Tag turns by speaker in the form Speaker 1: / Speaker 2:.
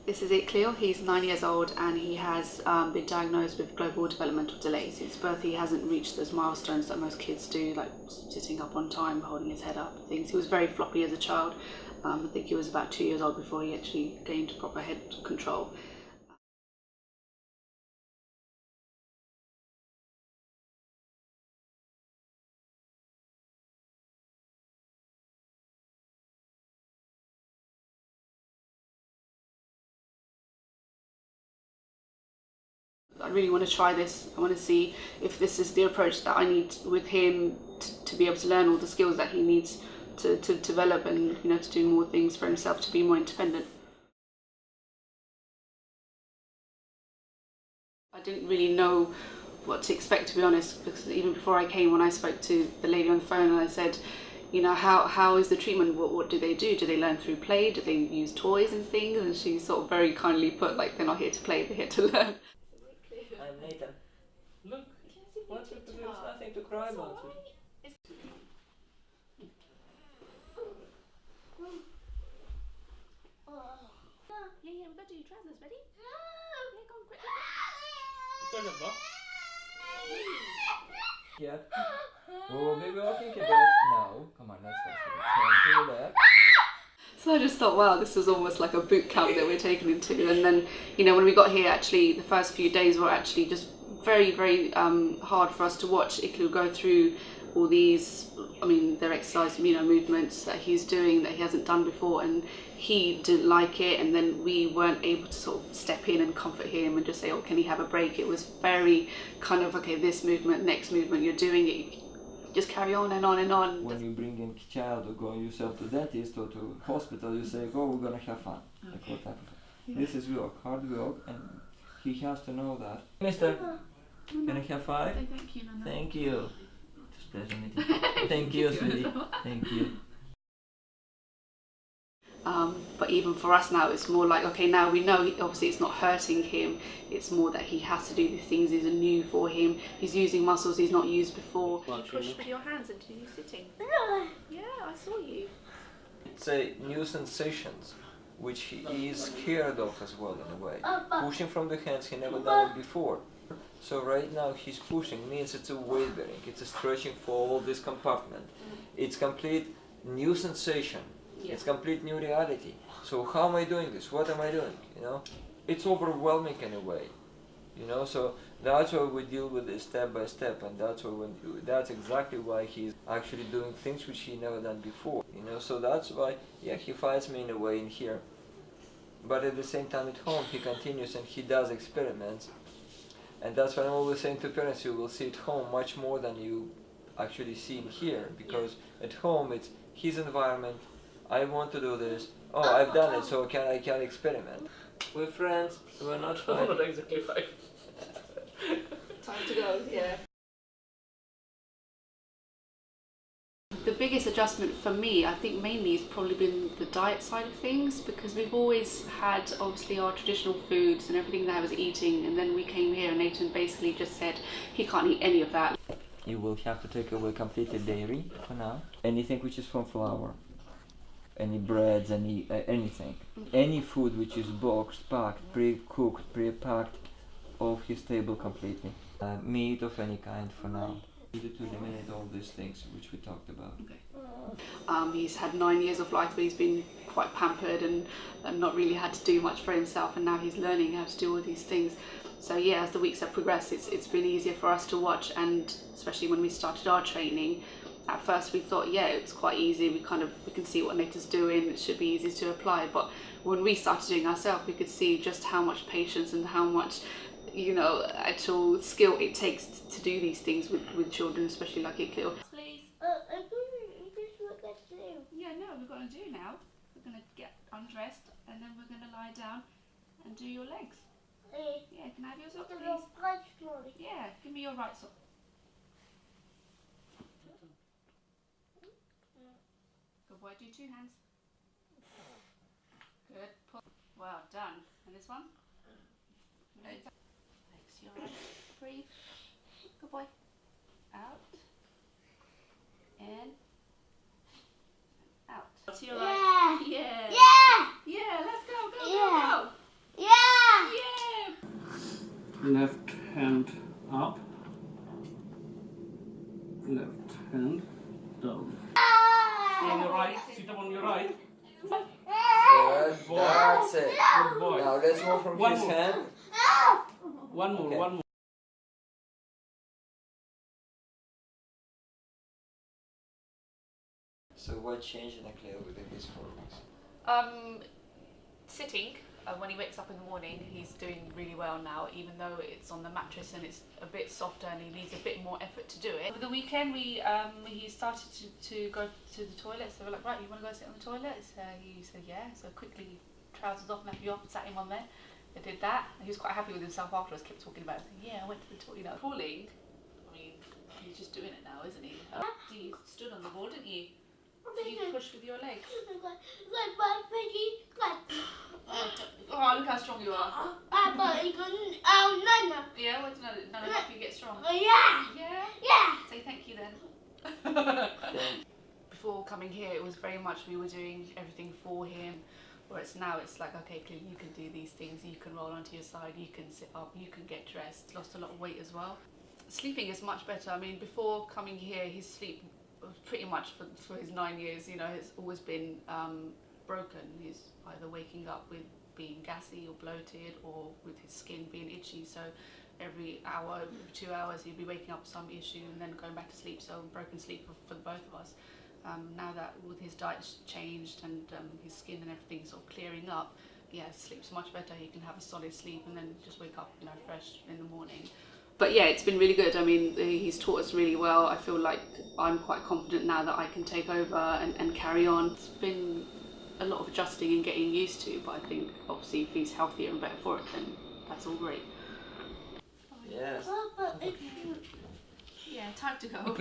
Speaker 1: This is Ikleel. He's 9 years old and he has been diagnosed with global developmental delays. His birth, he hasn't reached those milestones that most kids do, like sitting up on time, holding his head up, things. He was very floppy as a child. I think he was about 2 years old before he actually gained proper head control. I really want to try this. I want to see if this is the approach that I need with him to be able to learn all the skills that he needs to develop and, you know, to do more things for himself, to be more independent. I didn't really know what to expect, to be honest, because even before I came, when I spoke to the lady on the phone and I said, you know, how is the treatment? What do they do? Do they learn through play? Do they use toys and things? And she sort of very kindly put, like, they're not here to play, they're here to learn.
Speaker 2: I'm Nathan. Look, what's it to do? There's nothing to cry about.
Speaker 1: Yeah, we've got to do your trousers. Ready? Yeah, go on, quick.
Speaker 2: Turn it off. Yeah. We'll be walking a bit now. Come on, let's go. Turn to the left.
Speaker 1: So I just thought, wow, this was almost like a boot camp that we're taken into. And then, you know, when we got here, actually, the first few days were actually just very, very hard for us to watch Ikleel go through all these, I mean, their exercise, you know, movements that he's doing that he hasn't done before, and he didn't like it, and then we weren't able to sort of step in and comfort him and just say, oh, can he have a break? It was very kind of, okay, this movement, next movement, you're doing it, just carry on and on and on.
Speaker 2: When you bring in a child or go yourself to dentist or to hospital, you say, go, we're gonna have fun. Okay. Like what type of fun? Yeah. This is work, hard work, and he has to know that. Mister, can I have five?
Speaker 1: Thank you, Nana.
Speaker 2: Thank you. It's a pleasure meeting you. Thank you, sweetie. Thank you.
Speaker 1: But even for us now, it's more like, okay, now we know obviously it's not hurting him, it's more that he has to do these things, these are new for him, he's using muscles he's not used before. You push with your hands into you sitting. Yeah, I saw you.
Speaker 2: It's a new sensations which he is scared of as well in a way. Pushing from the hands, he never done it before. So right now he's pushing, means it's a weight bearing, it's a stretching for all this compartment. It's complete new sensation. Yeah. It's complete new reality. So how am I doing this? What am I doing? You know, it's overwhelming in a way. You know, so that's why we deal with it step by step, and that's why that's exactly why he's actually doing things which he never done before. You know, so that's why, yeah, he fights me in a way in here, but at the same time at home he continues and he does experiments, and that's why I'm always saying to parents, you will see at home much more than you actually see in here, because at home it's his environment. I want to do this. Oh, I've done it, so I can experiment. We're friends. We're not fighting.
Speaker 3: Not exactly 5.
Speaker 1: Time to go, yeah. The biggest adjustment for me, I think mainly, has probably been the diet side of things, because we've always had obviously our traditional foods and everything that I was eating, and then we came here and Nathan basically just said he can't eat any of that.
Speaker 2: You will have to take away completely dairy for now. Anything which is from flour. Any breads, anything. Any food which is boxed, packed, pre-cooked, pre-packed, off his table completely. Meat of any kind for now. Needed to eliminate all these things which we talked about.
Speaker 1: Okay. He's had 9 years of life where he's been quite pampered and not really had to do much for himself, and now he's learning how to do all these things. So yeah, as the weeks have progressed, it's been easier for us to watch, and especially when we started our training, at first we thought, yeah, it's quite easy, we can see what Nathan's doing, it should be easy to apply, but when we started doing ourselves, we could see just how much patience and how much, you know, actual skill it takes to do these things with children, especially like Ikleel. Please.
Speaker 4: I don't just what let's do.
Speaker 1: Yeah, no, we're going to do now. We're going to get undressed and then we're going to lie down and do your legs. Yeah, can I have your sock, please? Yeah, give me your right sock. Good boy, do 2 hands. Good. Well done. And this one? Legs, you're right. Breathe. Good boy. Out. In. Out. To your right.
Speaker 4: Yeah.
Speaker 1: Yeah.
Speaker 4: Yeah.
Speaker 1: Yeah, let's go, go,
Speaker 4: Yeah.
Speaker 1: go, go.
Speaker 3: Left hand up. Left hand down. Stay on your right. Sit up on your right.
Speaker 2: Good. That's it.
Speaker 3: Good boy.
Speaker 2: Now let's move from
Speaker 3: One
Speaker 2: his
Speaker 3: more.
Speaker 2: hand.
Speaker 3: One more.
Speaker 2: Okay.
Speaker 3: One more.
Speaker 2: So what changed in Ikleel within these 4 weeks?
Speaker 1: Sitting, when he wakes up in the morning, he's doing really well now, even though it's on the mattress and it's a bit softer and he needs a bit more effort to do it. Over the weekend, he started to go to the toilet, so we're like, right, you want to go sit on the toilet? So he said, yeah, so quickly trousers off, nappy off, sat him on there. I did that. He was quite happy with himself afterwards, kept talking about it, saying, yeah, I went to the toilet. Crawling, I mean, he's just doing it now, isn't he? You stood on the wall, didn't you? You pushed with your legs. Oh, look how strong you are. Yeah, what, no, help you get strong. Yeah? Say thank you then. Before coming here, it was very much we were doing everything for him. Whereas now it's like, okay, clearly you can do these things, you can roll onto your side, you can sit up, you can get dressed. Lost a lot of weight as well. Sleeping is much better. I mean, before coming here, his sleep pretty much for his 9 years, you know, has always been broken. He's either waking up with being gassy or bloated or with his skin being itchy. So every hour, 2 hours, he'd be waking up with some issue and then going back to sleep. So broken sleep for the both of us. Now that with his diet's changed and his skin and everything sort of clearing up, yeah, sleep's much better. He can have a solid sleep and then just wake up, you know, fresh in the morning. But yeah, it's been really good. I mean, he's taught us really well. I feel like I'm quite confident now that I can take over and carry on. It's been a lot of adjusting and getting used to, but I think obviously if he's healthier and better for it, then that's all great.
Speaker 2: Yes.
Speaker 1: Yeah, time to go.